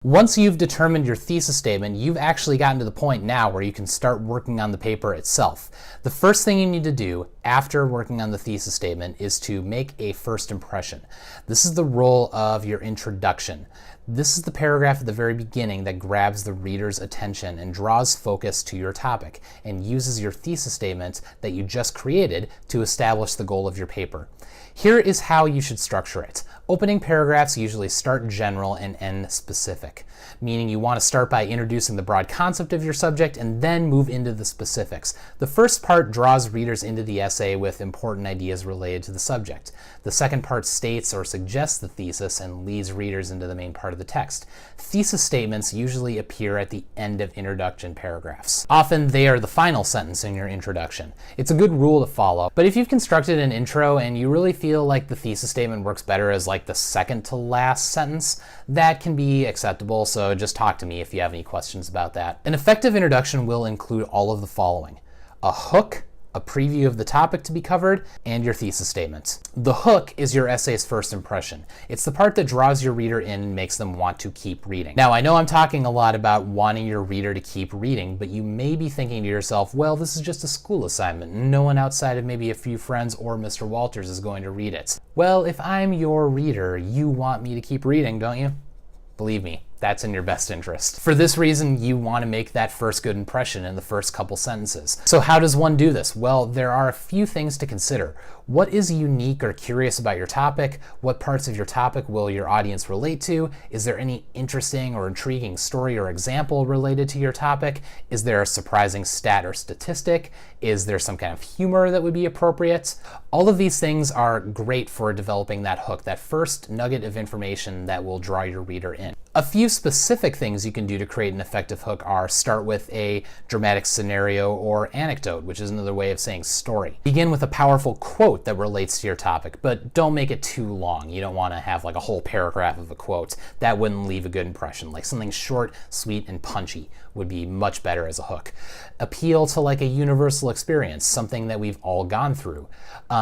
Once you've determined your thesis statement, you've actually gotten to the point now where you can start working on the paper itself. The first thing you need to do after working on the thesis statement is to make a first impression. This is the role of your introduction. This is the paragraph at the very beginning that grabs the reader's attention and draws focus to your topic and uses your thesis statement that you just created to establish the goal of your paper. Here is how you should structure it. Opening paragraphs usually start general and end specific, meaning you want to start by introducing the broad concept of your subject and then move into the specifics. The first part draws readers into the essay with important ideas related to the subject. The second part states or suggests the thesis and leads readers into the main part of the text. Thesis statements usually appear at the end of introduction paragraphs. Often they are the final sentence in your introduction. It's a good rule to follow, but if you've constructed an intro and you really feel like the thesis statement works better as like the second to last sentence, that can be acceptable, so just talk to me if you have any questions about that. An effective introduction will include all of the following: a hook, a preview of the topic to be covered, and your thesis statement. The hook is your essay's first impression. It's the part that draws your reader in and makes them want to keep reading. Now, I know I'm talking a lot about wanting your reader to keep reading, but you may be thinking to yourself, well, this is just a school assignment. No one outside of maybe a few friends or Mr. Walters is going to read it. Well, if I'm your reader, you want me to keep reading, don't you? Believe me, that's in your best interest. For this reason, you want to make that first good impression in the first couple sentences. So how does one do this? Well, there are a few things to consider. What is unique or curious about your topic? What parts of your topic will your audience relate to? Is there any interesting or intriguing story or example related to your topic? Is there a surprising stat or statistic? Is there some kind of humor that would be appropriate? All of these things are great for developing that hook, that first nugget of information that will draw your reader in. A few specific things you can do to create an effective hook are start with a dramatic scenario or anecdote, which is another way of saying story. Begin with a powerful quote that relates to your topic, but don't make it too long. You don't want to have like a whole paragraph of a quote. That wouldn't leave a good impression. Like something short, sweet, and punchy would be much better as a hook. Appeal to like a universal experience, something that we've all gone through.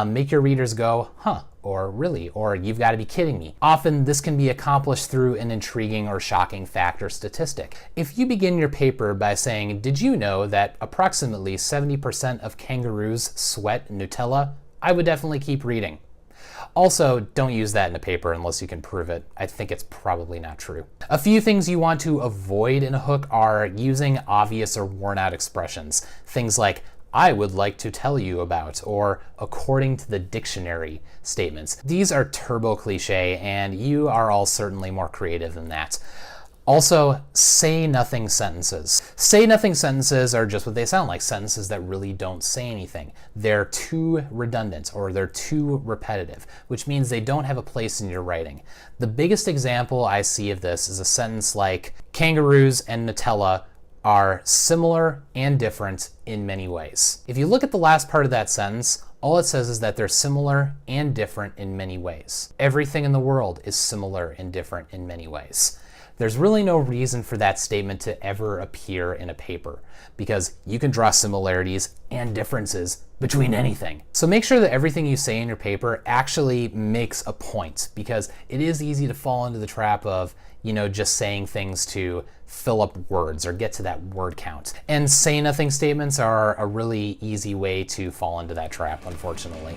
Make your readers go, huh, or really, or you've got to be kidding me. Often this can be accomplished through an intriguing or shocking fact or statistic. If you begin your paper by saying, did you know that approximately 70% of kangaroos sweat Nutella? I would definitely keep reading. Also, don't use that in a paper unless you can prove it. I think it's probably not true. A few things you want to avoid in a hook are using obvious or worn out expressions. Things like, I would like to tell you about, or according to the dictionary statements. These are turbo cliche, and you are all certainly more creative than that. Also, say nothing sentences. Say nothing sentences are just what they sound like, sentences that really don't say anything. They're too redundant or they're too repetitive, which means they don't have a place in your writing. The biggest example I see of this is a sentence like, kangaroos and Nutella are similar and different in many ways. If you look at the last part of that sentence, all it says is that they're similar and different in many ways. Everything in the world is similar and different in many ways. There's really no reason for that statement to ever appear in a paper because you can draw similarities and differences between anything. So make sure that everything you say in your paper actually makes a point, because it is easy to fall into the trap of, just saying things to fill up words or get to that word count. And say nothing statements are a really easy way to fall into that trap, unfortunately.